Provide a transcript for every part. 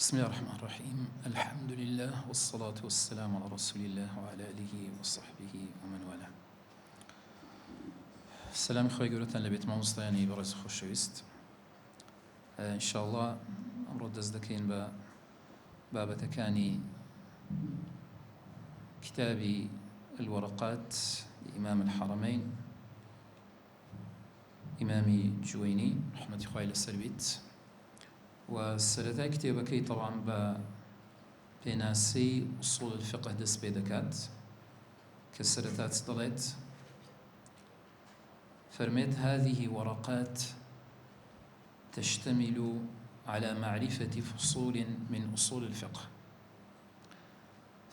بسم الله الرحمن الرحيم. الحمد لله والصلاة والسلام على رسول الله وعلى آله وصحبه ومن والاه. السلام خوي قولتان لبيت مامۆستایانی بەڕێز خۆشەویست. إن شاء الله ئەمڕۆ دەست دەکەین بە بابەتەکانی كتاب الورقات لإمام الحرمين إمامي جويني رحمة خوای لەسەر بیت. وسرەتای کتێبەکەی طبعا بە پێناسەی أصول الفقه دەست پێ دەکات کە سەرەتا چ دەڵێت؟ فەرمێت هذه ورقات تشتمل على معرفة فصول من أصول الفقه.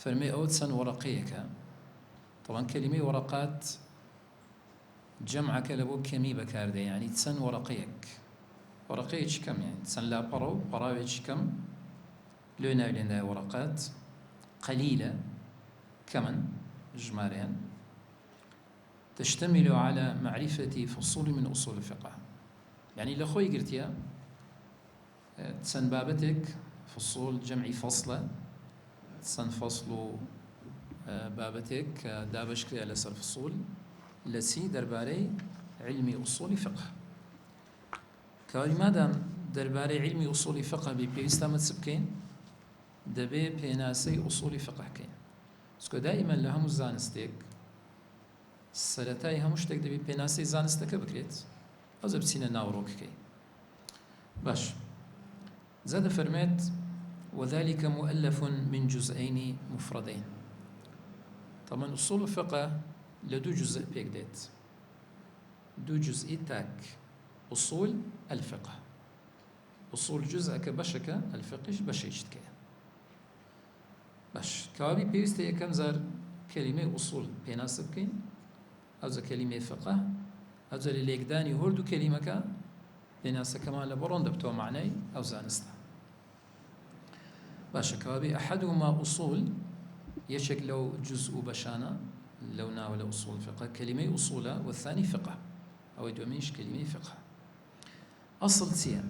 فەرمێ ئەوە چەند وەرەقەیەکە. طبعا كلمة ورقات جەمعەکە لە بۆ کەمی بەکاردێ، یعنی چەند وەرەقەیەک. ورقية كم يعني سن لا برو براويش كم لونا لنا ورقات قليلة كمن جمارين تشتمل على معرفة فصول من أصول الفقه. يعني لأخوي قلت يا سن بابتك فصول جمعي فصلة سن فصل بابتك دابش كري على سر فصول لسي درباري علمي أصول فقه. كاري مادام درباري علمي أصول فقه بيستا متسبكين دبي بيناسي أصول فقه كين. سكو دائما لهم الزانستيك السلتاي همشتك دبي بيناسي زانستك بكريت أو زبسينا ناوروك كي باش زاد فرميت وذلك مؤلف من جزئين مفردين. طبعا أصول الفقه لدو جزء بيكديت دو جزء تاك أصول الفقه. أصول جزء كبشكة الفقه بشيشتك باش كوابي بيستي كم زار كلمة أصول بيناسب كين أو زا كلمة فقه أو زا لليقداني هردو كلمة كا بيناسب كمان لبرون دبتو معني أو زانستا باش كوابي أحدهما أصول يشك لو جزء بشانا لو ناول أصول فقه كلمة أصولة والثاني فقه أو يدوميش كلمة فقه. أصل سيا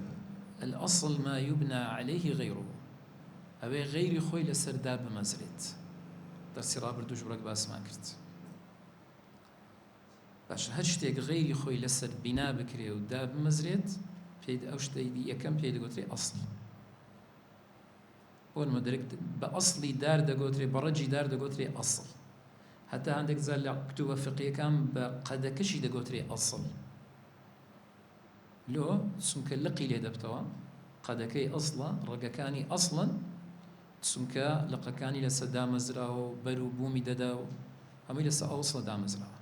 الأصل ما يبنى عليه غيره أو غير خوي لسرداب مزرت درسي رابر دو جبرك باس ما كرت باش هشتيك غير خوي لسر بنا بكري وداب مزرت بيد أوشتي دي يكم بيد قطري أصل أول ما دركت بأصلي دار دا قطري برجي دار دا قطري أصل حتى عندك زال كتب فقهية كان بقدكشي دا قطري أصل لو سمك لقي لي دبتوا قدكي أصلا رجكاني أصلا سمك لقكاني لسدام مزرعه برو بومي دداو همي لسا أوصل دام مزرعه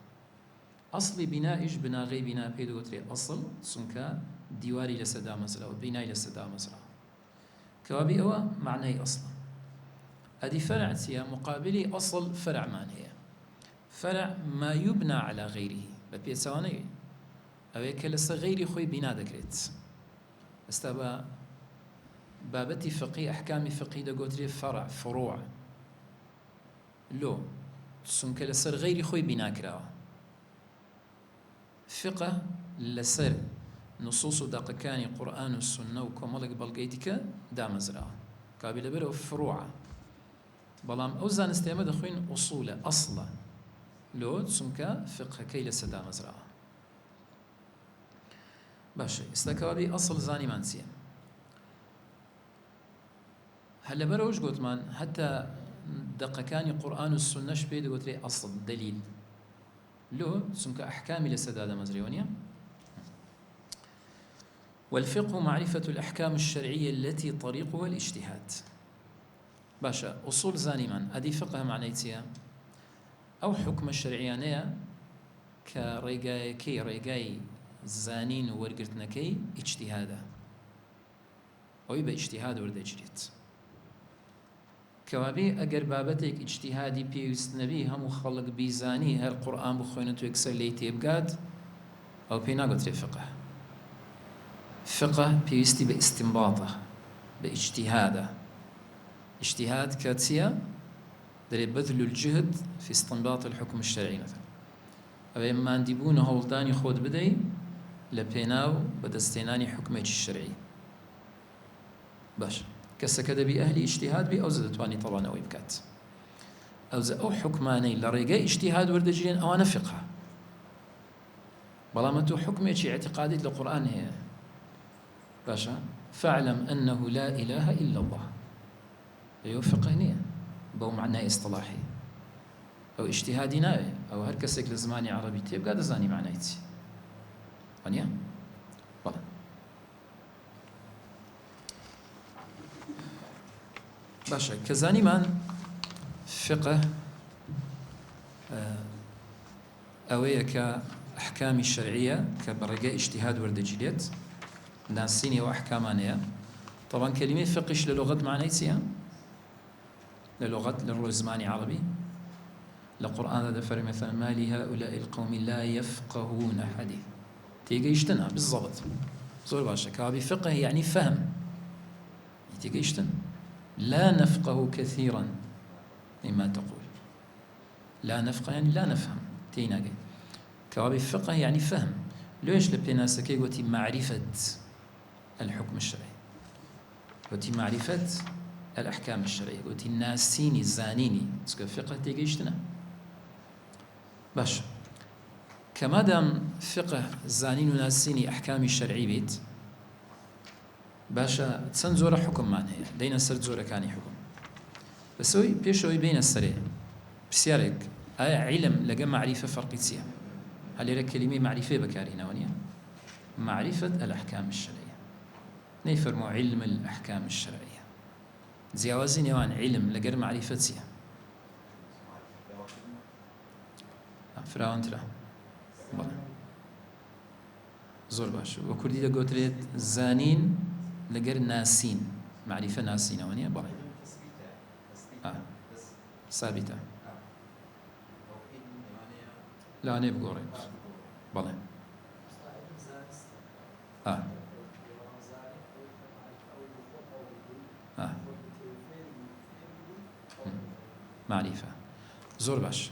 أصلي بناء إيش بناء غي بناء بيدو قتري أصل سمك ديواري لسدام مزرعه بناء لسدام مزرعه كوابي أوا معناه أصلا هذه فرع سيا مقابلي أصل فرع معناه فرع ما يبنى على غيره ببيسواني أو كلس غير خوي بنا ذكرت استبا بابتي فقيه أحكام فقيه دقوتري فرع فروع لو سن كلس غير خوي بنا كرا فقه لسر نصوص دقكاني قرآن والسنة وكمالك بلقيتك دامزرا قابل برو فروع بلام أوزان استيما دخوين أصول أصلا لو سنك فقه كي لس دامزرا باشه استكوابي أصل زاني مانسيا هلا بروش قلت من حتى دقكاني قرآن والسنة شبيد قلت لي أصل دليل لو سمك أحكامي لسدادة مزريونيا. والفقه معرفة الأحكام الشرعية التي طريقها الاجتهاد. باشا أصول زاني من أدي فقه معنيتيا أو حكم الشرعيانية كريقاي كي ريقاي زانين وورقرتنكي اجتهادا أو يبقى اجتهاد ورده جريت كوابي أجر بابتك اجتهادي بيوست نبي هم خلق بيزاني هر قرآن بخوينتو يكسر ليتي بقاد أو بينا قلت فقه فقه بيوستي باستنباطه باجتهاده اجتهاد كاتسيا دري بذل الجهد في استنباط الحكم الشرعي مثلا أو إما أنديبون هولداني خود بدي لبيناو بدستيناني حكمي الشرعي باش کەسەکە دەبی ئەهلی ئیجتیهاد بی ئەو دەتوانی تەڵان ئەوەی بکات ئەو حکمانەی لە ڕێگەی ئیجتیهاد وەردەگیرێن ئەوانە فقه بەڵام تۆ حکمێکی اعتقادیت لە قورئان هەیە باشە فاعلم أنه لا إله إلا الله ئەوە فقه نییە بەو معنای ئیصطلاحی ئەو ئیجتیهادی ناوێ ئەو هەر کەسێک لە زمانی عەرەبی تێبگا دەزانی معنای چی وانە بەڵێ باشە کە زانیمان فقه ئەوەیە کە ئەحکامی شەرعیە کە بەڕێگەی ئیجتیهاد وەردەگیرێت ناسینی ئەو ئەحکامانەیە طبعا کەلیمەی فقهش لە لغەت معنای چییە لە لغەت لە ڕۆی زمانی عەرەبی لە قورئاندا دەفەرمێ مثلا ما لهؤلاء القوم لا يفقهون حديث تێگەیشتنە بالضبط زۆر باشە کەوابی فقه يعني فهم تێگەیشتن لا نفقه كثيرا مما تقول لا نفقه يعني لا نفهم تيناقي كوابي فقه يعني فهم ليش لبيناسكي قلتي معرفة الحكم الشرعي قلتي معرفة الأحكام الشرعية قلتي ناسيني الزانيني تسكى فقه تيجيشتنا باش كما دام فقه زانين وناسيني أحكام الشرعي بيت باشا تسن زورة حكم مان هي دينا سرد زورة كاني حكم بسوي بيشوي بين السريع بسيارك أي علم لقى معرفة فرقيتية هل يرى كلمة معرفة بكارينا ونيا معرفة الأحكام الشرعية نيفرمو علم الأحكام الشرعية زيوازين يوان علم لقى معرفتية فراون ترى زور باش وكردي دا قوتريت زانين لقر ناسين معرفة ناسين ونيا بلى ثابتة لا أنا بقولي بلى معرفة زور باش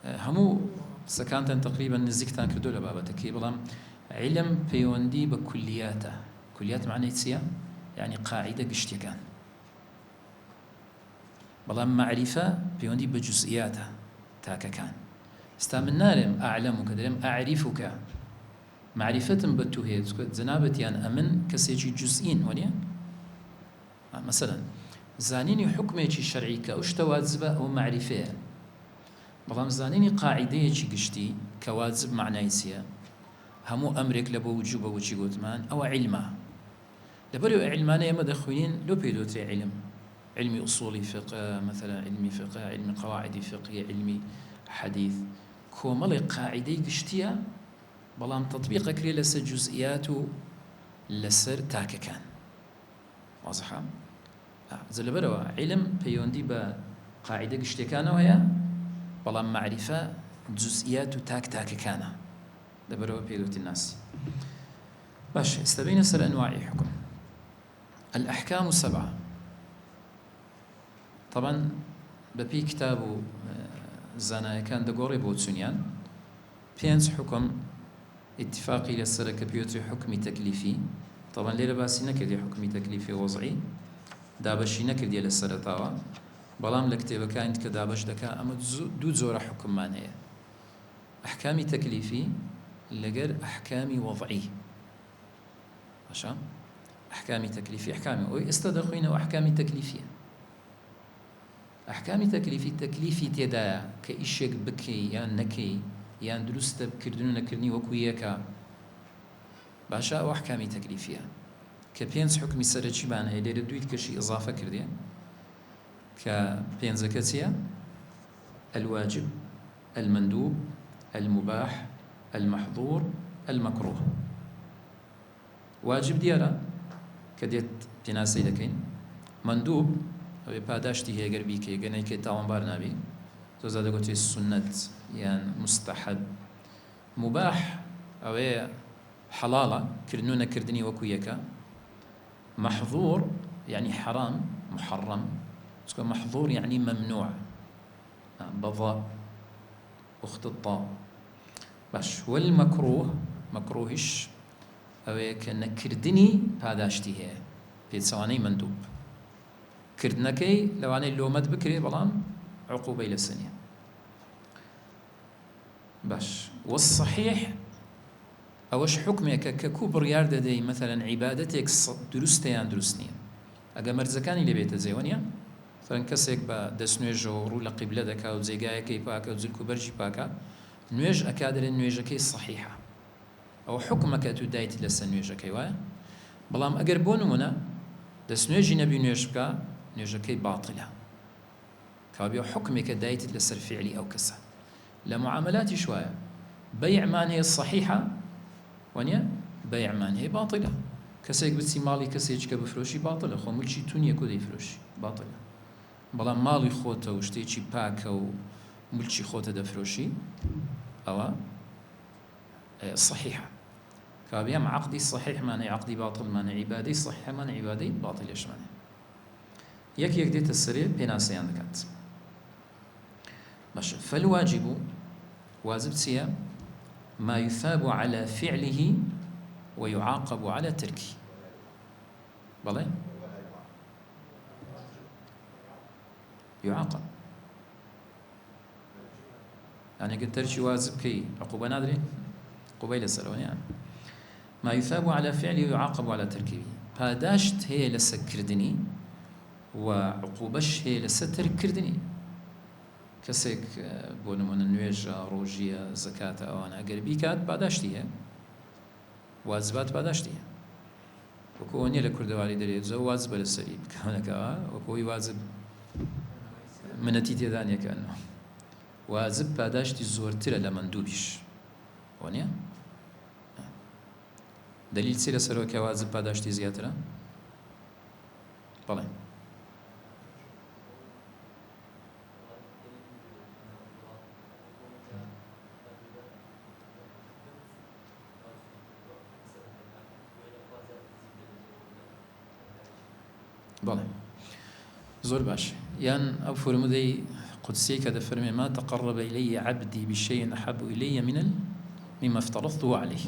همو سكانتن تقريبا نزيكتان كردو لبابتكي بلام علم بيوندي بكلياته كليات معنى تسيا يعني قاعدة قشتي كان بلام معرفة بيوندي بجزئياته تاكا كان استامن نارم أعلمك درم أعرفك معرفة بتوهيد زنابت يعني أمن كسيجي جزئين ونيا مثلا زانيني حكمي شرعي كأشتوازبة أو معرفة بلام زانيني قاعدة قشتي كواجب معنى تسيا همو أمرك لبو وجوب وجي قوتمان أو علمه لبرو علمانه يما دخوين لو بيدوتري علمي أصولي فقه مثلا علمي فقه علمي قواعد فقهية علمي حديث كومل قاعدة قشتيا بلام تطبيق كري لسر جزئيات لسر تاكا كان واضحة زل برو علم بيوندي بقاعدة قشتيا كان وهي بلام معرفة جزئيات تاكا كان دبروا بيدوت الناس باش استبين سر أنواع حكم الأحكام 7 طبعا ببي كتاب زانا كان دقوري بوتسونيان 5 حكم اتفاقي للسر كبيوتري حكمي تكليفي طبعا ليلة باسي نكردي حكمي تكليفي وضعي دابشي نكردي للسر طاوة بلام لكتابة كانت كدابش دكا أما دو زورة حكم مانية أحكامي تكليفي لقر أحكامي وضعي عشان أحكامي تكليفي أحكامي ويستدخين وأحكامي تكليفية أحكامي تكليفي تكليفي تدا كإشيك بكي يان نكي يان درست بكردون نكرني وكويكا باشا وأحكامي تكليفية كبينز حكمي سرتشي بان هي ليرة دويت كشي إضافة كردين كبينز كتيا الواجب المندوب المباح المحظور المكروه واجب ديالا كديت تناسي لكين مندوب أو باداشتي هي قربي كي جناي كي تاون بارنابي تو زاد قلت السنة يعني مستحب مباح أو حلالة كرنونا كردني وكويكا محظور يعني حرام محرم محظور يعني ممنوع بضاء أخت الطاء باش والمكروه مكروهش أو كنكردني باداشتي هي في سواني مندوب كردنەکەی لەوانەی لۆمەت بکرێ بەڵام عقوبەی لەسەر نییە. باش والصحيح ئەوەش حکمێکە کە کوو بڕیار دەدەی مەثەلەن عیبادەتێک دروستە یان دروست نییە. ئەگە مەرجەکانی لێبێتە جێوە نییە، فەرەن کەسێک بە دەستنوێژەوە ڕوو لە قیبلە دەکا و جێگایەکەی پاکە و جلک و بەرژی پاکە، نوێژ ئەکا دەرێن نوێژەکەی صحیحە، ئەوە حکمەکە تو دایتی لەسەر نوێژەکەی وایە. بەڵام ئەگەر بۆ نمونە دەستنوێژی نەبی نوێژ بکە، نوێژەکەی باتڵە، کابێ حکمێکە دایتت لەسەر فعلی ئەو کەسە. لە معاملاتیش وایە، بەیعمان هەیە صحیحە وانە بەیعمان هەیە باتڵە. کەسێک بچی ماڵی کەسێکە بفرۆشی باتڵە، خۆ ملکی تو نییە کۆ دەیفرۆشی باتڵە. بەڵام ماڵی خۆتە و شتێکی پاکە و ملکی خۆتە دەفرۆشی، ئەوە صحیحە. کابێم عقدی صحیحمانە عقدی باتڵمانە، عیبادەی صحیحمانە عیبادەی باتڵێشمانە. یەک دێتە سەرێ پێناسەیان دەکات. باشە فالواجب واجب چییە؟ ما يثاب على فعله ويعاقب على تركه. بەڵێ يعاقب يعني قد ترشي واجب كي عقوبة نادري قبيل السلوانيان. ما يثاب على فعله ويعاقب على تركه. پاداشت هي لسكردني وعقوبش هي لسترك كردني. کەسێک بۆ نمونە نوێژە ڕۆژیە زەکاتە ئەوانە ئەگەر بیکات پاداشتی هەیە، واجبات پاداشتی هەیە. وەکو ئەوە نییە لە کوردەواری دەرێت زە واجبە لەسەری بکەونەکەوە، وەکۆی واجب منەتی تێدا نیەکەنەوە. واجب پاداشتی زۆرترە لە مەندووبیش، وە نییە؟ دلیل چی لەسەرەوە کە واجب پاداشتی زیاترە؟ بەڵێ بەڵێ زۆر باش. یان ئەو فرمودەی قودسی کە دەفەرمێ ما تقرب إلي عبدي بشيء أحب إلي مما افترضته عليه.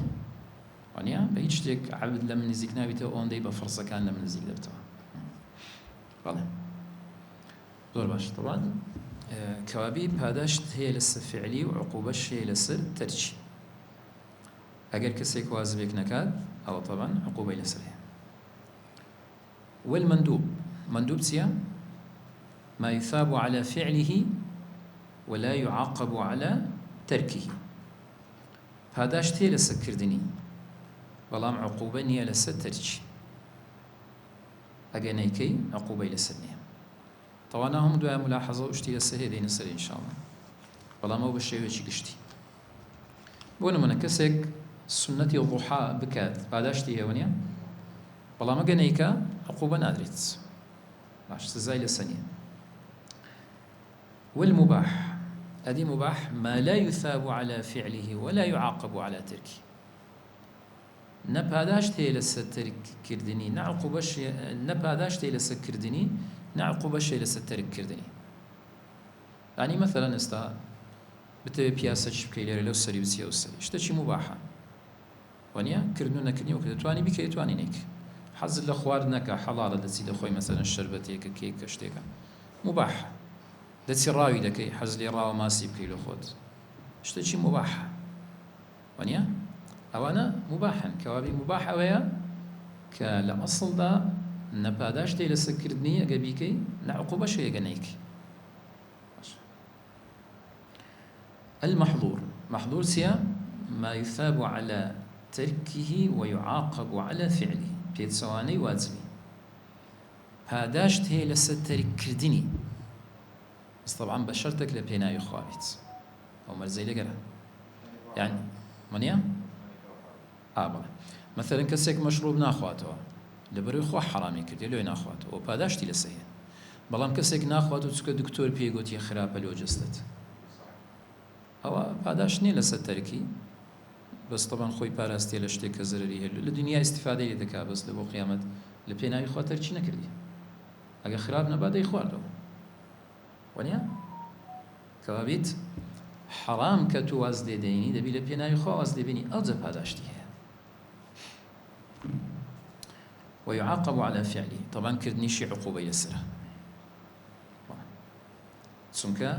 وانیا بە هیچ شتێک عەبد لە من نزیک نابێتەوە ئەوەندەی بە فەرزەکان لە من نزیک دەبێتەوە. بەڵێ زۆر باش. طبعا کەوابی پاداشت هەیە لەسەر فعلی و عقوبەش هەیە لەسەر تەرکی. ئەگەر کەسێک واجبێک نەکات ئەوە طبعا عقوبەی لەسەر هەیە. والمندوب مندوب چییە؟ ما يثاب على فعله ولا يعاقب على تركه. پاداشت هەیە لەسەر کردنی بەڵام عقوبە نییە لەسەر تەرکی. ئەگەر نەیکەی عقوبەی لەسەر نییە. تەوانا هەموو دوای ملاحەزە و شتی لەسەر هەیە دێنە سەر ئینشاءڵڵا، بەڵام ئەو بە شێوەیەکی گشتی. بۆ نمونە کەسێک سنەتی ضوحا بکات پاداشتی هەیە نییە، بەڵام ئەگەر نەیکە عقوبە نادرێت، باش سزای لەسەر نییە. والمباح هذه مباح ما لا يثاب على فعله ولا يعاقب على تركه. نپاداشت هەیە لەسەر تەرک کردنی، نە عقوبەش، نەپاداشت هەیە لەسەر کردنی، نە عقوبەش هەیە لەسەر تەرک کردنی. یعنی مەثەلەن ئێستا بتەوێت پیاسەی بکەی لێرە لەو سەری بچیە ئەو سەری، شتێکی مباحە، وانە کردن و نەکردنی وەکو دەتوانی بیکەی دەتوانی نەیکەی. حەزت لە خوارد نەکە، حەڵاڵە دەچی دەخۆی مەثەلەن شەربەتێکە کێکە شتێکە مباح، دەچی ڕاوی دەکەی، حەز لێ ڕاوە ماسی بکەی لە خۆت، شتێکی مباحە، وانە ئەوانە مباحن. کەوابی مباح ئەوەیە کە لە ئەسڵدا نەپاداشت هەیە لەسەر کردنی ئەگە بیکەی، نە عقوبەش هەیە ئەگە نەیکەی. المحظور محظور چییە؟ ما يثاب على تركه ويعاقب على فعله. پێچەوانەی واجبی پاداشت هەیە لەسەر تەرک کردنی، بەس طبعا بە شەرتێک لە پێناوی خوا بیت، ئەو مەرجەی لەگەرە. یعنی منیە؟ بەڵێ مەثەلەن کەسێک مەشروب ناخواتەوە لەبەرەوەی خوا حەرامی کردی لێ ناخواتەوە، ئەو پاداشتی لەسەر هەیە. بەڵام کەسێک ناخوات و چکە دکتۆر پێی گوتی خراپە لۆ جەستت، ئەوە پاداش نییە لەسەر تەرکی، بەس طبعا خۆی پاراستیە لە شتێک کە زەرەری هەیە لە دنیا ئیستیفادەی لێ دەکا، بەس لە بۆ قیامەت لە پێناوی خوا تەرکی نەکردی، ئەگە خراپ نەبا دەی خواردەوە، وانە کەوابیت حەرام کە تو واز لێدەینی دەبی لە پێناوی خوا واز لێبینی، ئەوجە پاداشتی هەیە. ويعاقب على فعله طبعا كردنيشي عقوبة يسرة چونکە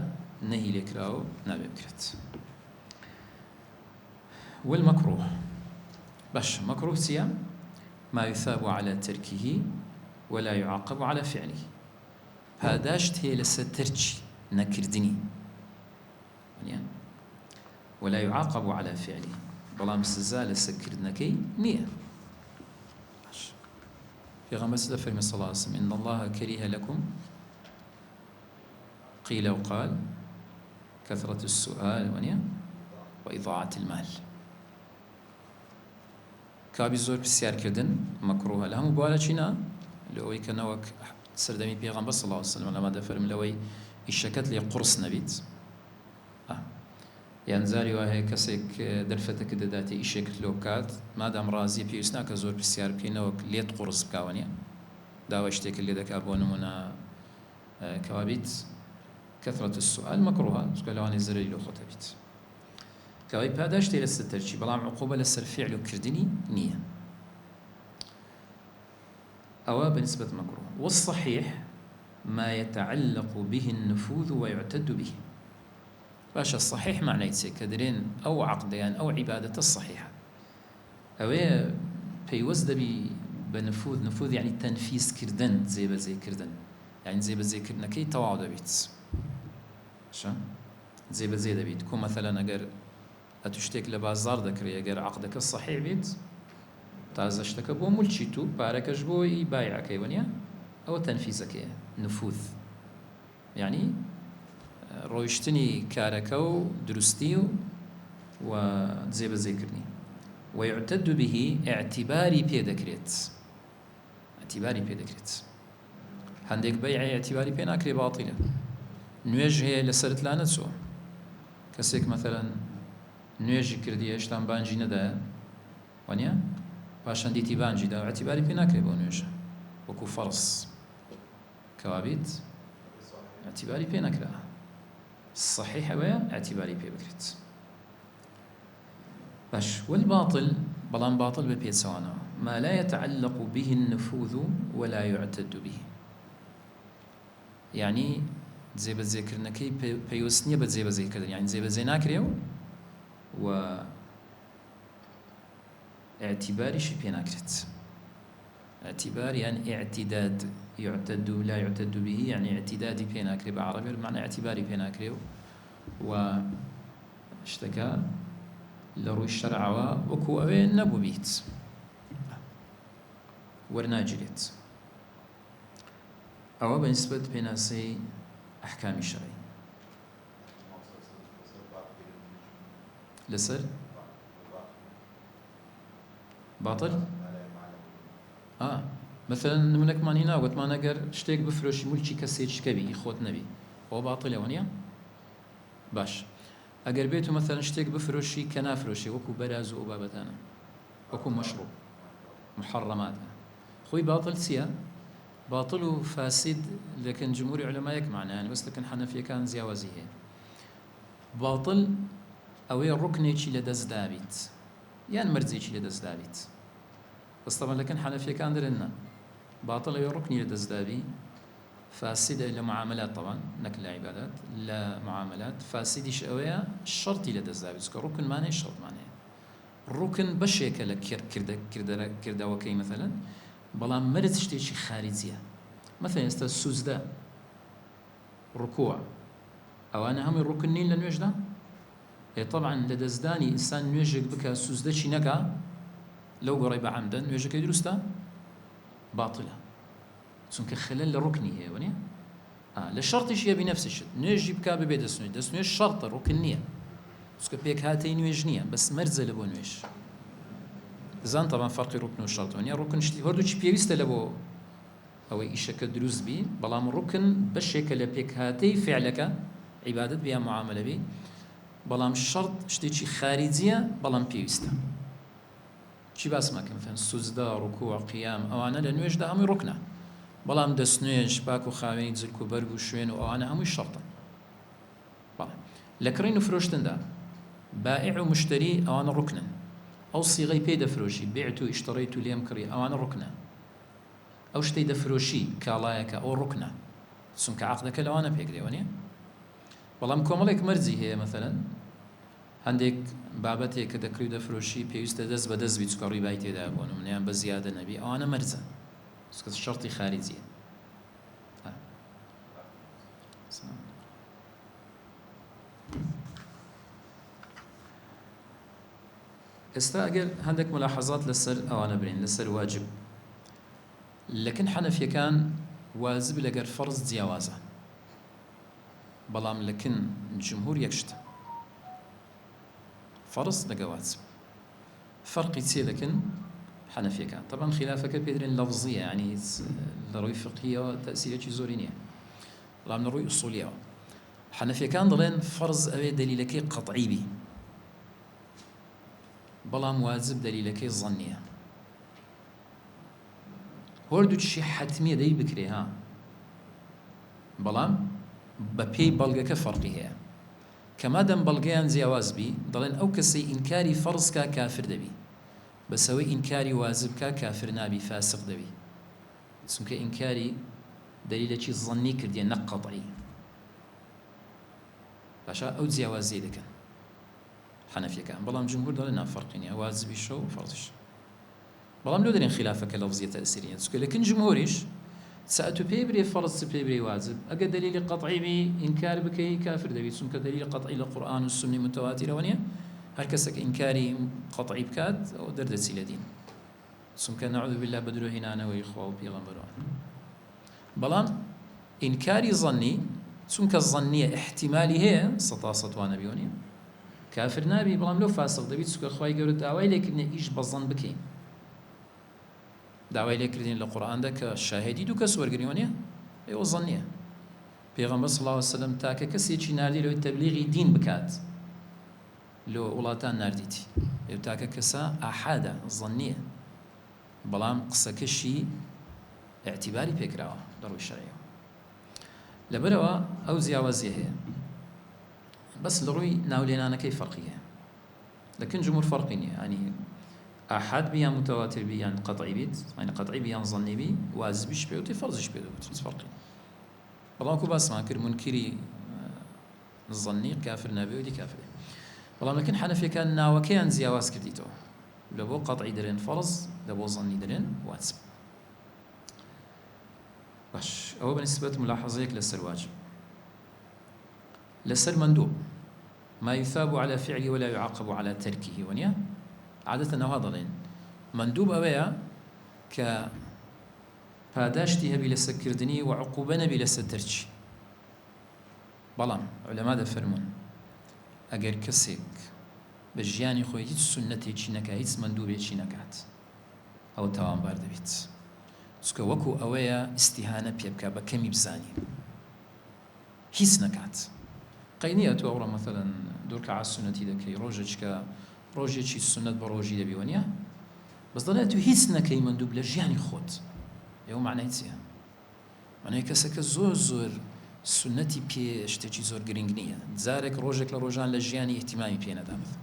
نهی لێکراوە نابێ بکرێت. والمكروه باش مكروه چییە؟ ما يثاب على تركه ولا يعاقب على فعله. پاداشت هەیە لەسەر تەرکی نەکردنی ولا يعاقب على فعله، بەڵام سزا لەسەر کردنەکەی نییە. پیغمبر فرمی صلی الله علیه و سلم ان الله كره لكم قيل وقال كثرة السؤال وإضاعة المال. كابي زور بسيار كردن مكروه لهم بوالا چينا لوي كنوك سردمي پیغمبر صلى الله عليه وسلم لما دفرم لوي الشكت لي قرص نبيت يعني زاري وهي كسيك درفتك دداتي إشكت لوكات ما دام رازي بيوسناك زور بسيار بكينوك ليت قرص بكاونيا داوا اشتك اللي دك أبونمونا كوابيت كثرة السؤال مكروهة سكالواني زري لو خطبيت كوابي باداش تيل السترشي بلام عقوبة لسر فعل كردني نية أو بالنسبة مكروه. والصحيح ما يتعلق به النفوذ ويعتد به. باش الصحيح معناه كدرين أو عقديان أو عبادة الصحيحة أو بيوزد بنفوذ يعني تنفيذ كردن زي كردن يعني زي كردن كي توعد بيت شو زي دبيت كون مثلا أجر أتشتك لبازار ذكري أجر عقدك الصحيح بيت تازشتك بو ملشيتو باركش بو يبايعك ونيا أو تنفيذك نفوذ يعني رويشتني كاركو درستيو وزي كرني ويعتد به اعتباري بيدكريت هنديك بيع اعتباري بيناكري باطلة نواج هي لسرت لانتسو كسيك مثلا نواج كردي اشتان بانجي ندا ونيا باشان ديتي بانجي دا اعتباري بيناكري بو نواج وكو فرص كوابيت اعتباري بيناكري الصحيح ويا اعتباري بيبكرت باش. والباطل بلان باطل ببيت سوانا ما لا يتعلق به النفوذ ولا يعتد به يعني زي بذكرنكي بيوسني بزي كذا يعني زي بزي ناكريو و اعتباري شي بيناكرت اعتبار يعني اعتداد يعتد لا يعتد به يعني اعتدادي بيناكري بعربي بمعنى اعتباري بيناكريو و اشتكى لروي الشرع وكو أوين نبو بيت ورناجلت أو بالنسبة بناسي أحكام الشرعي لسر باطل مثلا منك مانينا وقت ما نقر اشتيك بفروش ملشي كسيتش كبي خود نبي هو باطل ونيا باش اگر بيتو مثلا اشتيك بفروشي كنافروشي وكو براز وبابتانا وكو مشروب محرمات خوي باطل سيا باطل وفاسد لكن جمهور علمائك معنا يعني بس لكن حنفية كان زياوزيه باطل او الركن شي لدز دابيت يعني مرزي شي لدز دابيت بس طبعا لكن حنفية كان درنا باطل او الركن لدز دابي فاسدة لمعاملات طبعا نكل عبادات لا معاملات فاسدة شوية الشرطي لدزابيس كركن معناه الشرط معناه الركن بشيء كردا وكي مثلا بلا مرت شيء خارجية مثلا السجدة ركوع أو أنا هم الركنين لنوجده طبعا لدزداني إنسان نوجك بك السجدة شي نكا لو قريب عمدا نوجك يدرسته باطلة سونك خلال الركني هي ونيا للشرط شيء بنفس الشيء نجيب كاب بيد السنوي دسنوي الشرط الركنية سونك بيك هاتين ويجنية بس مرزة لبونويش زان طبعا فرق الركن والشرط ونيا الركن شتي هردو شي بيست لبو أو إيش كدروز بي بلام الركن بالشكل بيك هاتي فعلك عبادة بها معاملة بي بلام الشرط شتي شي خارجية بلام بيست شي بس ما كان مثلا سجدة ركوع قيام أو أنا لنويش ده هم ركنه بلام دسنويش باكو خاوين زلكو برغو شوين و أنا همو الشرطة بلام لكرين فروشتن دا بائع ومشتري أو أنا ركنا أو صيغي بيدا فروشي بعتو اشتريتو ليم كري أو أنا ركنا أو شتي دا فروشي كالايك أو ركنا سنك عقدك لو أنا بيك ديوانيا بەڵام کۆمەڵێک مەرجی هەیە مەثەلەن هەندێک بابەتێک کە دەکری و دەفرۆشی پێویستە دەست بە دەست بی چکە ڕیبای تێدا بۆ نمونەیان بە زیادە نەبی ئەوانە مەرجە چکە شەرتی خارجیە. ئێستا ئەگەر هەندێک ملاحەزات لەسەر ئەوانە برین لەسەر واجب لەکن حەنەفیەکان واجب لەگەر فەرز جیاوازە بەڵام لەکن جمهور یەک شتە فەرز لەگە واجب فەرقی چێ دەکەن حەنەفیەکان طبعا خلافەکە پێدرێن لەفزیە یعنی لە ڕووی فقهیەوە تەسیرێکی زۆری نییە بەڵام لە ڕووی ئوسولیەوە حەنەفیەکان دەڵێن فەرز ئەوێ دەلیلەکەی قەطعی بی بەڵام واجب دەلیلەکەی ظەنیە هەردووچی حەتمیە دەی بکرێ ها بەڵام بە پێی بەڵگەکە فەرقی هەیە کەمادەم بەڵگەیان جیاواز بی دەڵێن ئەو کەسەی ئینکاری فەرزکە کافر دەبی بەسەوەی ئینکاری واجبکە کافر نابی فاسق دەبی چونکە ئینکاری دەلیلێکی ظەنی کردیە نەک قەطعی باشا ئەو جیاوازی دەکەن حەنەفیەکان بەڵام جمهور دەڵێن نا فەرقی نییە واجبیشە و فەرزیش بەڵام لێ دەرێن خلافەکە لەفزیە تەئسیریە چونکە لەکن جمهوریش سەعەتو پێی برێ فەرز پێی برێ واجب ئەگەر دەلیلی قەطعی بی ئینکار بکەی کافر دەبی چونکە دەلیلی قەطعی لە قورئان و سنی متەواتیرەوە نییە هەر کەسێک ئینکاری قەطعی بکات ئەو دەردەچی لە دین چونکە نەعوذ بالله بە درۆهێنانەوەی خوا و پێغەمبەرەوە بەڵام ئینکاری ظەنی چونکە ظەنیە احتیمالی هەیە سەتا سەتوانە بیەوە نییە کافر نابی بەڵام لەو فاسق دەبیت چونکە خوای گەورە داوای لێکردنە ئیش بە ظەن بکەین داوای لێکردین لە قورئاندا کە شاهدی دوو کەس وەرگریوە نییە ئێوە ظەن نییە پێغەمبەر صلی الله علیه وسلم تاکە کەسێکی ناردی لەوەی تەبلیغی دین بکات لە وڵاتان ناردیتی ئێو تاکە کەسە ئاحادە ظەن نییە بەڵام قسەکەشی اعتیباری پێکراوە لە ڕووی شەرعیەوە لەبەرەوە ئەو جیاوازیە هەیە بەس لە ڕووی ناولێنانەکەی فەرقی هەیە لەکن جمهور فەرقی نییە ینی ئاحاد بی یان متەواتر بی یان قەطعی بیت ینی قەطعی بی یان ظەنی بی واجبیش پێ وتی فەرزیش پێ دەوت هیچ فەرقی بەڵام کو باسمان کرد منکری ظەنی کافر نابێ و دی کافرێ بەڵام لەکن حەنەفیەکان ناوەکەیان جیاواز کردیتەوە لە بۆ قەطعی دەرێن فەرز لە بۆ ظەنی دەرێن واجب باش ئەوە بەنسبەت ملاحەزەیەک لەسەر واجب لەسەر مندوب ما يثاب على فعله ولا يعاقب على تركه ونيا عادة نەوە دەڵێن مندوب ئەوەیە کە پاداشتی هەبی لەسەرکردنی و عقوبە نەبی لەسەر تەرکی بەڵام عولەما دەفەرمون ئەگەر کەسێک بە ژیانی خۆی هیچ سونەتێکی نەکات هیچ مندوبێکی نەکات ئەو تاوانبار دەبێت چونکە وەکو ئەوەیە ئیستیهانە پێ بکە بە کەمی بزانی هیچ نەکات قەینیە تۆ ئەوڕۆ مەثەلەن دوو ڕەکەعات سونەتی دەکەی ڕۆژێکە ڕۆژێکی سونەت بە ڕۆژی دەبیوە نییە بەس دەڵێت تو هیچ نەکەی مندوب لە ژیانی خۆت ئێوە معنای چییە معنای کەسەکە زۆر زۆر سونەتی پێ شتێکی زۆر گرنگ نییە جارێک ڕۆژێک لە ڕۆژان لە ژیانی احتیمامی پێ نەدامێت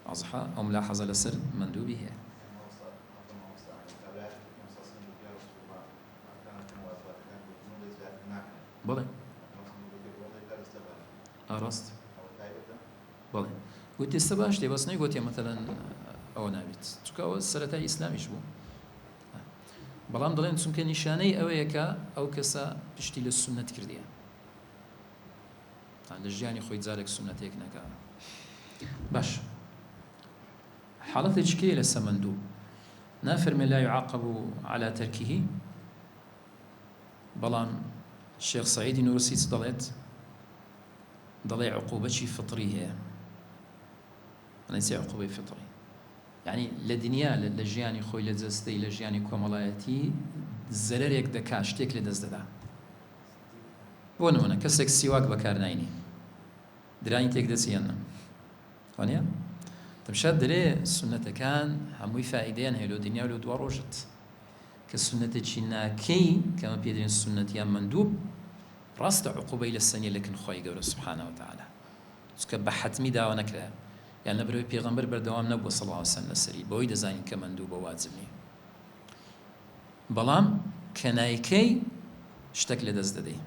واضحە ئەو ملاحەزە لەسەر مندوبی هەیە بەڵێ ئاڕاست بەڵێ گوتی ئێستا باش دێ بەس نەیگوتێ مەتەلەن ئەوە نابێت چونکە ئەوە سەرەتای ئیسلامیش بوو بەڵام دەڵێن چونکە نیشانەی ئەوەیە کە ئەو کەسە پشتی لە سونەت کردیە لە ژیانی خۆی جارێک سونەتێک نەکا باش حاڵەتێکی کێیە لەسەر مەندوب نافەرمێ لا يعاقب على تركه بەڵام شێخ سەعیدی نورسی چ دەڵێت دەڵێ عقوبەتی فطری هەیە ئەنەسی عقوبەی فطری یعنی لە دنیا لە ژیانی خۆی لە جەستەی لە ژیانی کۆمەڵایەتی زەرەرێک دەکا شتێک لە دەست دەدا بۆ نمونە کەسێک سیواک بەکارناینی درانی تێک دەچێنە وانە دەمشات دەرێ سونەتەکان هەمووی فائیدەیان هەیە لە دنیا و لە دوا ڕۆژت کە سونەتێکی ناکەی کەمە پێدرێن سونەتیان مندوب ڕاستە عقوبەی لە سەنیە لەکن خۆی گەورە سبحانه وتعالى چونکە بە حەتمی داوا نەکرا یان لەبەرەوەی پێغەمبەر بەردەوام نەبووە صلی الله علیه وسلم لەسەری بەوەی دەزانین کە مندوبە واجب نییە بەڵام کە نایکەی شتێک لە دەست دەدەی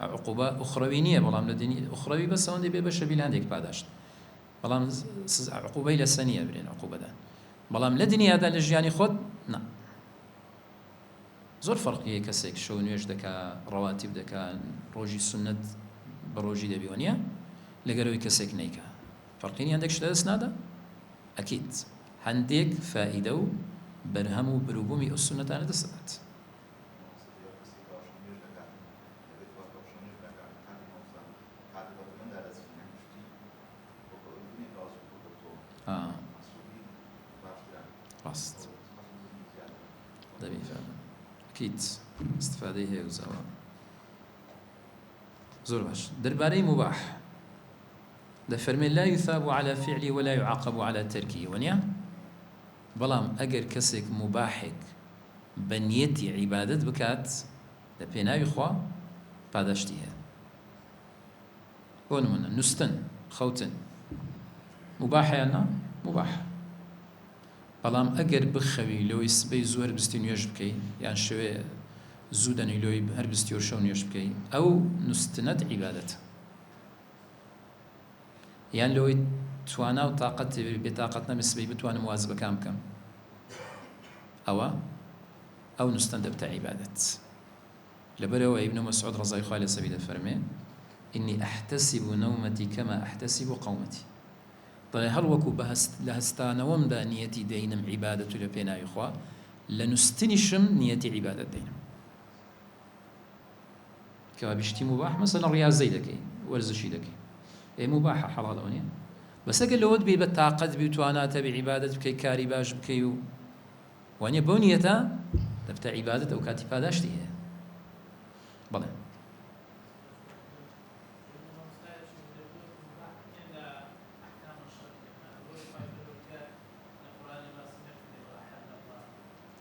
عقوبة أخروية بلام لدني أخروي بس هون دي بيبش بيل عندك بعداش بلام عقوبة إلى سنية برين عقوبة ده بلام لدني هذا الجياني خد نا زور فرقية كسيك شو نيش دكا رواتب دكا روجي سنة بروجي دبي ونيا لقروي كسيك نيكا فرقيني عندك شو هذا أكيد عندك فائدة برهم بروبومي السنة أنا دستات راست دبي فعلا أكيد استفادة هي وزوا زور باش درباري مباح ده فرمي لا يثاب على فعله ولا يعاقب على تركه ونيا بلام أجر كسك مباحك بنيتي عبادة بكات ده بينا يخوا بعدشتيها ونمنا نستن خوتن مباح يعني مباح بلام أجر بخوي لو يسبي زور بستين يجبكي يعني شوي زودن لو هر بستيور شون يجبكي أو نستند عبادته يعني لو توانا وطاقت بطاقتنا مسبي بتوانا موازبة كام أو نستند بتاع عبادة لبروا ابن مسعود رضي الله عنه سبيل الفرمي إني أحتسب نومتي كما أحتسب قومتي طيب هل وكو لهستان ومدا نيتي دينم عبادة لبينا يخوا لنستنشم نيتي عبادة دينم كما بيشتي مباح مثلا رياضي دكي ورزشي دكي اي مباحة حلال ونيا بس اقل لو بي بتعقد بتوانات بعبادة بكي كاري باش بكي وانيا بونيتا دبتا عبادة او كاتي باداشتي هي بلى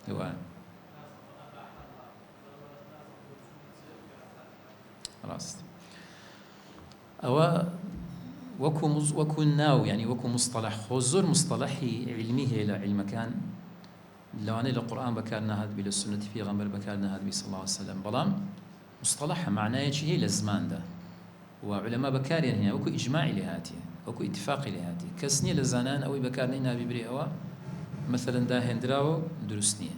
هو راست أو وكو ناو يعني وكو مصطلح خزر مصطلحي علمي هي لا علم كان لو أنا القرآن بكارنا هذا بالسنة في غمر بكارنا هذا صلى الله عليه وسلم بلام مصطلح معناه شيء هي لزمان ده وعلماء بكارين هنا وكو إجماعي لهاتي وكو اتفاقي لهاتي كسني لزانان أو بكارنا هنا ببري أو مثلا ده هندراو درسنيه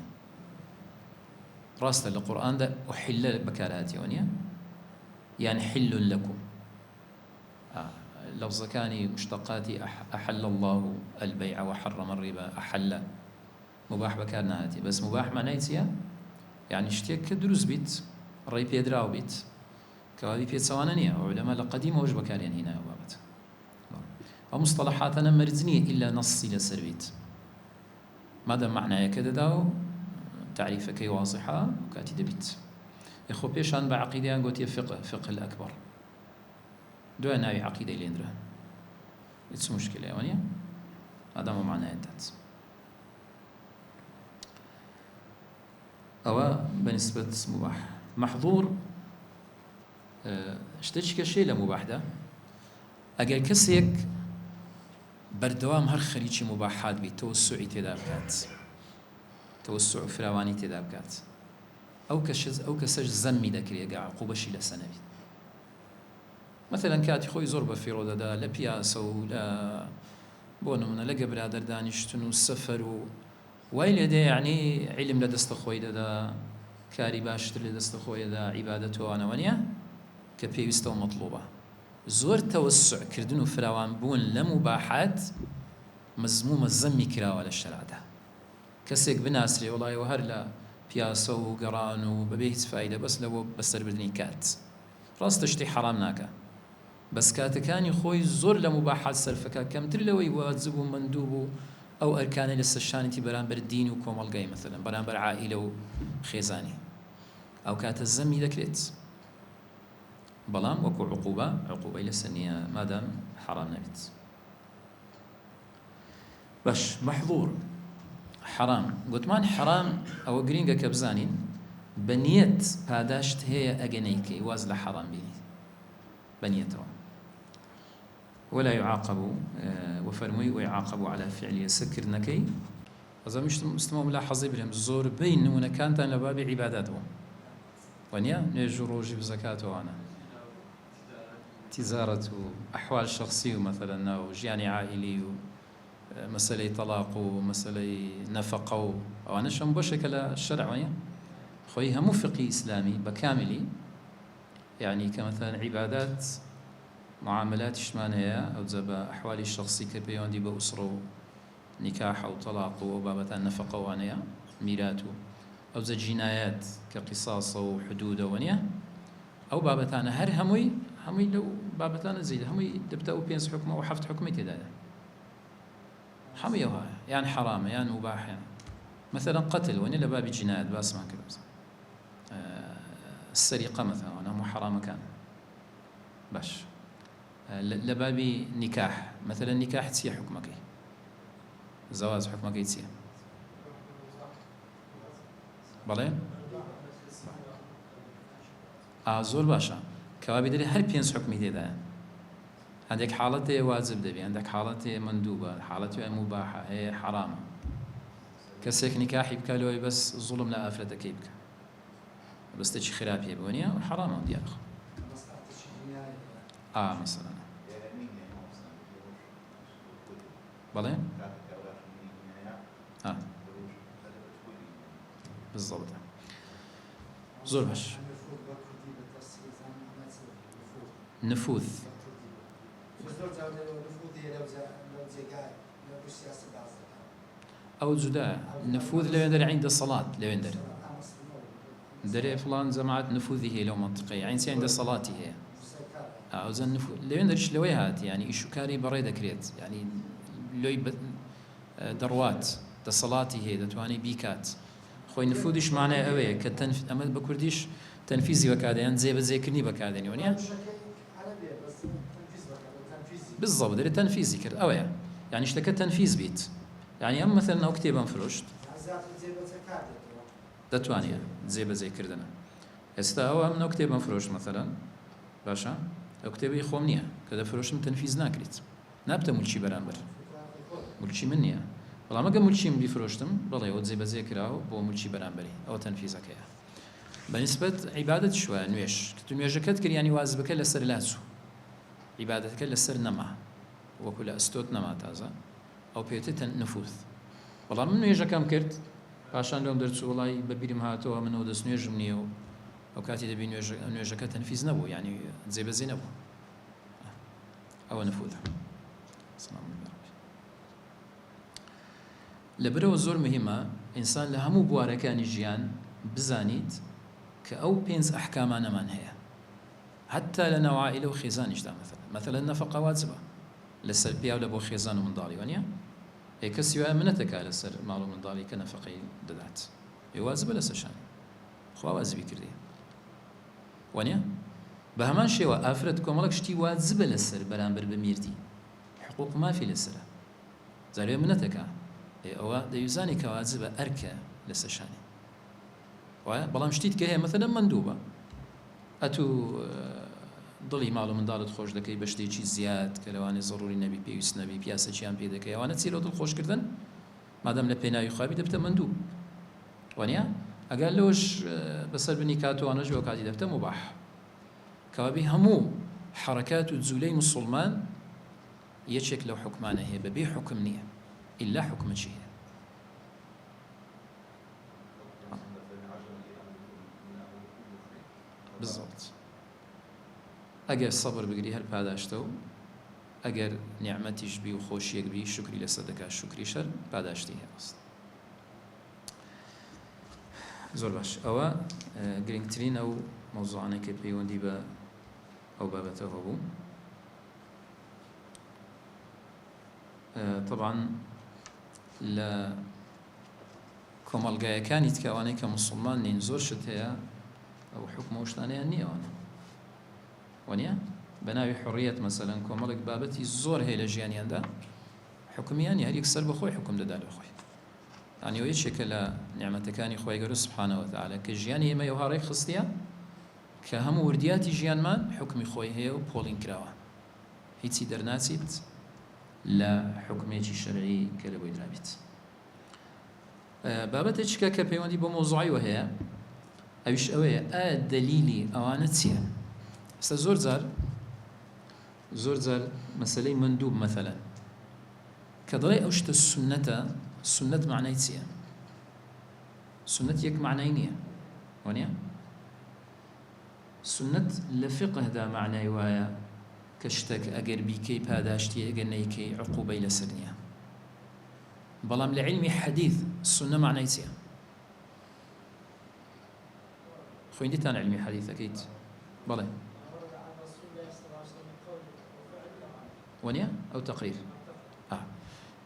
راست القرآن ده أحل بكاراتي ونيا يعني حل لكم لفظ كان مشتقاتي أحل الله البيع وحرم الربا أحل مباح بكارنا هاتي بس مباح معناته يعني اشتيك دروس بيت رأي بيدراو بيت كوابي بيت سوانانية وعلماء لقديم وجه بكارين هنا وبابت ومصطلحاتنا مرزنية إلا نصي لسربيت ماذا معنى كده داو تعريفك واضحة وكاتي دبيت يخو بيشان بعقيدة قلت فقه الأكبر دو ناوي عقيدة ليندرا إتس مشكلة ونيا هذا ما معناه انتات أو بالنسبة مباح محظور اشتريش كشيء لمباح ده أجل كسيك بردوام هر خريجي مباحات بي توسعي تدابكات توسع فراواني تدابكات أو كسج زمي دكري قاع عقوبة لسنة بي مثلا كاتي خوي زور بفيرو دا لبياس أو لا بونمنا لقى برادر دانشتن والسفر ويلي ده يعني علم لدست خوي دا كاري باشتر لدست خوي دا عبادته أنا ونيا كبيوستو مطلوبة زور توسع كردنو فراوان بون لمباحات مزموم الزمي كراوة للشرع ده كسيك بناسري والله وهر لا بياسو وقران وببيت فايدة بس لو بسر بدني كات راس تشتي حرام ناكا بس كاتكاني خوي زور لمباحات سرفكا كم ترلوي واجب ومندوب أو أركان للسشانتي بران بر الدين وكومال جاي مثلا بران بر عائلة وخيزاني أو كات الزمي ذكرت بلام وكو عقوبة للسنية ما دام حرام نبت باش محظور حرام قلت مان حرام أو جرينجا كبزانين بنيت باداشت هي أجنيكي وازل حرام بني بنيته ولا يعاقب وفرمي ويعاقب على فعل يسكر نكي هذا مش مستمع ملاحظة بهم الزور بين ونكانت لباب عباداتهم ونيا نجو روجي بزكاته أنا تجارة وأحوال شخصية مثلا أو جياني عائلي ومسألة طلاق ومسألة نفقة أو أنا شو بشكل الشرع ويا خوي هم فقه إسلامي بكاملي يعني كمثلا عبادات معاملات اجتماعية أو زبا أحوالي الشخصي كبيوندي بأسرة نكاح أو طلاق وبابة نفقة وانيا ميراث أو زي جنايات كقصاص وحدود ونيا أو بابتان هر هموي لو بابتان زيد هموي دبتاو بينس حكمه وحفت حكمي كذا هموي يعني حرام يعني مباح يعني مثلا قتل وني لباب جنايات باسمع كذا السرقة مثلا أنا مو حرام كان باش لبابي نكاح مثلا نكاح تسيا حكمك زواج حكمك يتسيا بەڵێ زۆر باشە کەوابی دەری هەر پێنج حکمی تێدایە هەندێک حاڵەت هەیە واجب دەبێ هەندێک حاڵەت هەیە مندوبە حاڵەت هەیە مباحە هەیە حرامە کەسێک نکاحی بکە لەوەی بەس زوڵم لە ئافرەتەکەی بکە بەستێکی خراپیە بۆ نییە حرامە دیارە مثلا بەڵێ بالضبط زۆر باش نفوذ أو جدا نفوذ لو يندر عند الصلاة لو يندر دري فلان جماعة نفوذه لو منطقي عين سي عند صلاته هي أو زن نفوذ لو يندر شلوي هات يعني إيشو كاري بريدة كريت يعني لو دروات دصلاته هي دتواني بيكات خوي نفوذش معناه أوي كتنف أما بكرديش تنفيذي بكادين زي بزيكني بكادين يعني بالضبط دري تنفيذي كرد أوي يعني اشتكى تنفيذ بيت يعني أما مثلا أو كتابا فرشت دتوانية زي بزي كردنا استأوا من أو كتابا فروش مثلا باشا أو كتابي خومنية كذا فروشم تنفيذ ناكريت نابتا ملشي برامبر ملشي منية والله ما قام ملشي ملي فروشتم والله يود زي بزي كراو بو ملشي برامبري أو تنفيذك يا بالنسبة عبادة شوى نويش كتنويش كتكر يعني واجبك لسر لاسو عبادتك لسر نما وكل أستوت نما تازا أو بيتت نفوذ والله من نويش كم كرت عشان لهم درسوا والله ببيرم هاتوا من ودس نويش منيو أو كاتي دبي نويش كتنفيذ نبو يعني زي بزي نبو أو نفوذ سلام لبرو زور مهمة إنسان لهمو بواركان جيان بزانيت كأو بينز أحكامان من هي حتى لنا عائلة وخزان إجدا مثلا نفقة واجبة لسر بيا ولا بو خزان ومن ضالي ونيا هي كسيوا منتك لسر مالو من ضالي كنفقي ددات هي واجبة لسر شان خوا واجبي كردي ونيا بهمان شيء وافرتكم لك شتي واجبة لسر برامبر بميرتي حقوق ما في لسر زاري منتك أو ديوزاني كواجبة أركا لسر شاني بەڵام شتیت کە هەیە مثلا مندوبە ئەتو دڵی ماڵ و منداڵت خۆش دەکەی بە شتێکی زیاد کە لەوانێ ضروری نەبی پێویست نەبی پیاسەچیان پێ دەکەی ئەوانە چیرە دڵخۆشکردن مادەم لە پێناوی خوابی دەبتە مندوب وانە ئەگەر لەوەش بەسەر بنی کاتوانەش بۆ کاتی دەبتە مباح کەوابی هەموو حرەکات و جوولەی موسڵمان یەکێک لەو حکمانە هەیە بەبێ حکم نییە ئیلا حکمەچی هەیە بالضبط ئەگەر سەبر بگری هەر پاداشتە و ئەگەر نیعمەتیش بی و خۆشیەک بی شکری لەسەر دەکات شکری شەر پاداشتی هەیە ڕاست زۆر باش ئەوە گرنگترین ئەو مەوزوعانەی کە پەیوەندی بە ئەو بابەتەوە بوو طبعا لە کۆمەڵگایەکانی تکە ئەوانەی کە موسڵمان نین زۆر شت هەیە أو حكم وشتانيان نية ونيا بناوي حرية مثلا كومالك بابتي زور هي لجيانيان دا حكميان هل يكسر بخوي حكم دال بخوي يعني ويش شكل نعمتكاني خوي قرر سبحانه وتعالى كجياني ما يوهاري خصتيا كهم وردياتي جيان مان حكمي خوي هي وبولين كراوا هيتي درناسيت لا حكمي شرعي كلبوي درابيت بابتش كبيوندي بموضوعي وهي أويش أوي دليلي أوانت سيا استزور زار زۆر جار مەسەلەی مندوب مەثەلا کە دەڵێ ئەو شتە سونەتە، سونەت معنای چییە؟ سونەت یەک معنای نییە، وانە؟ سونەت لە فقهدا معنای وایە کە شتێک ئەگەر بیکەی پاداشتی، ئەگەر نەیکەی عقوبەی لەسەر نییە. بەڵام لە علمی حەدیث سونە معنای چییە؟ خوێندیتان علمی حەدیث ئەەکەیت؟ بەڵێ وانە؟ ئەو تەقریر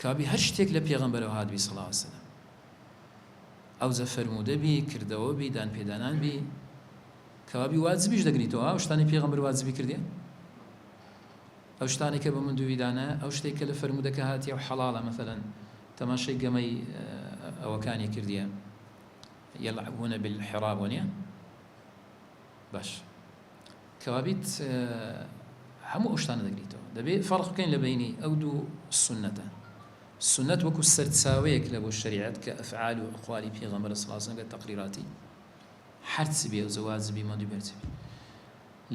کابی هەر شتێک لە پێغەمبەرەوە هاتبی صلی الله علیه وسلم، ئەو زە فەرموودە بی، کردەوە بی، دان پێدانان بی، کابی واجبیش دەگریتەوە. ئەو شتانی پێغەمبەر واجبی کردێ، ئەو شتانی کە بە مندوبی دانە، ئەو شتێک کە لە فەرموودەکە هاتیە و حەڵاڵە، مەثەلاً تەماشای گەمەی ئەوەکانی کردیە یەلعبون بالحراب، وانە؟ باش کەوابیت هەموو ئەو شتانە دەگریتەوە. دەبێت فەرق بکەین لە بینی ئەو دوو سونەتە. سنت وەکو سەرچاوەیەک لە بۆ شریعەت کە ئەفعال و ئەقوالی پێغەمبەر صلی الله علیه و سلم تەقریراتی هەرچی بێ و واجبی مەندوب بێت.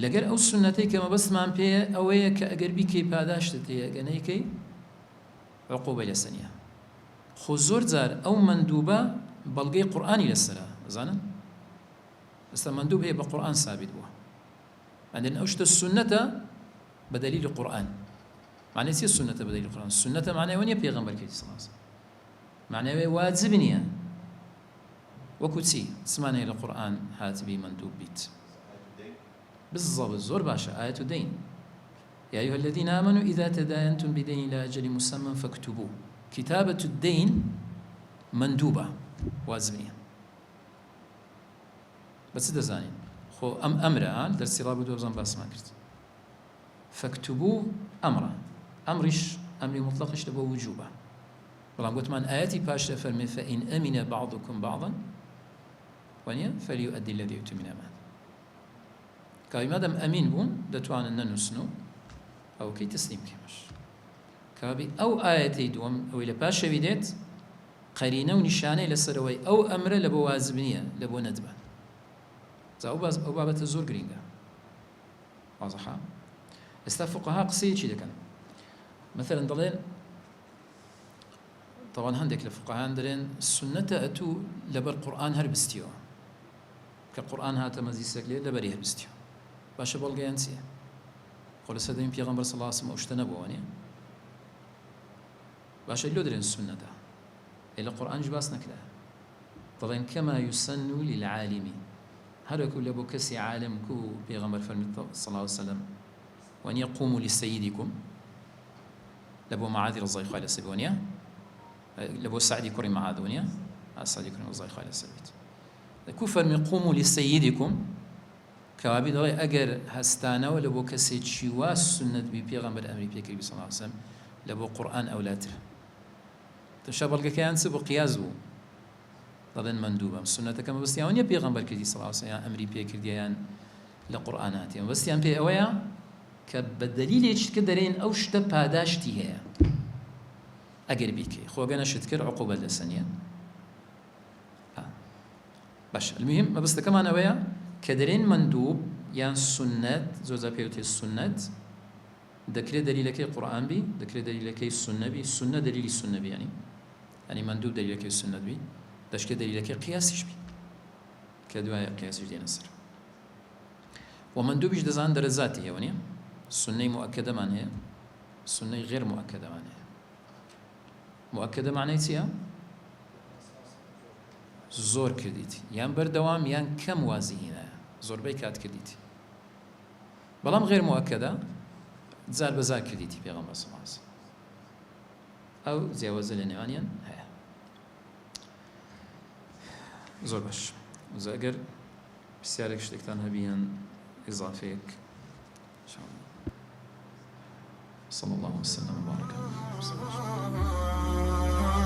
لەگەر ئەو سنەتەی کە مەبەستمان پێیە ئەوەیە کە ئەگەر بیکەی پاداشتت هەیە، ئەگەر نەیکەی عقوبەی لەسەر نییە. خۆ زۆر جار ئەو مەندوبە بەڵگەی قورئانی لەسەرە، زانن؟ ئێستا مەندوب هەیە بە قورئان ثابت بووە، ئەندێن ئەو شتە سنەتە بە دەلیل قورئان. معنی چیە سنەتە بە دەلیل قورئان؟ سنەتە معنای وە نییە پێغەمبەر کردی صلی الله علیه و سلم، معنای واجب نییە. وەکو چی؟ چمانەیە لە قورئان هاتبی مەندوب بیت؟ بالضبط، زۆر باشە، ئایەت الدەین يا أيها الذين آمنوا إذا تداينتم بدين إلى أجل مسمى فاكتبوه. كتابة الدين مندوبة واجبية، بس دزانين خو أمر درسي رابط وبزن باس ما كرت. فاكتبوه أمره، أمرش أمر مطلقش لبو وجوبه. والله قلت من آياتي باش فرمي فإن أمن بعضكم بعضا ونيا فليؤدي الذي يؤتمن أمانه. كاي مادام أمين بون دتوان أن نسنو أو كي تسليم كمش كابي أو آياتي دوم أو إلى باش بديت قرينة ونشانة لسروي أو أمر لبو واجبنية لبو ندبة. أو بابة الزور جرينجا واضحة. استفقها قصير شيء كان مثلا ضلين طبعا هندك لفقهاء درين السنة أتو لبر القرآن هربستيو كالقرآن هات مزيسك ليه لبريه هربستيو باش بلغي أنسيه قول سيدنا پیغمبر صلى الله عليه وسلم اشتنبوا ونيا باش اللي درين السنة ده إلى القرآن جباس نكلا طبعا كما يسن للعالم هذا كل أبو كسي عالم كو پیغمبر صلى الله عليه وسلم وأن يقوموا لسيدكم لبو معاذ رضي الله عنه سبونيا لبو سعدي كريم معاذ ونيا سعدي كريم رضي الله عنه سبيت كفر من قوموا لسيدكم كوابي دغي أجر هستانا ولبو كسي شواس سنة بيغمبر أمري بيكري صلى الله عليه وسلم لبو قرآن أو لاتر تشابه الكيان سبو قيازو ضدن مندوبة السنة كما بس يعني بيغمبر كري صلى الله عليه وسلم أمري بيكري ديان لقرآنات يعني بس يعني بي أويا كبدليل يشت كدرين أو شت باداشتي هي أجر بيكي خو جانا شتكر عقوبة لسنيا باش المهم ما بس كمان أويا كدرين مندوب يعني سنة زوجة بيوتي السنة ذكر دليلك القرآن بي ذكر دليلك السنة بي السنة دليل السنة بي يعني مندوب دليلك السنة بي دشك دليلك قياسش بي كدواء قياسش دي نصر ومندوبش دزان درجاتي يعني السنة مؤكدة معناها السنة غير مؤكدة معناها مؤكدة معناها تيا زور كرديتي يعني بردوام يعني كم وازي هنا زور بيكات كرديتي بلام غير مؤكدة زار بزار كرديتي بيغمبر صلى الله عليه وسلم أو زيوز لنوانيا هيا زور باش وزاقر بسيارك شتكتان هبيان إضافيك إن شاء الله صلى الله وسلم وبارك على محمد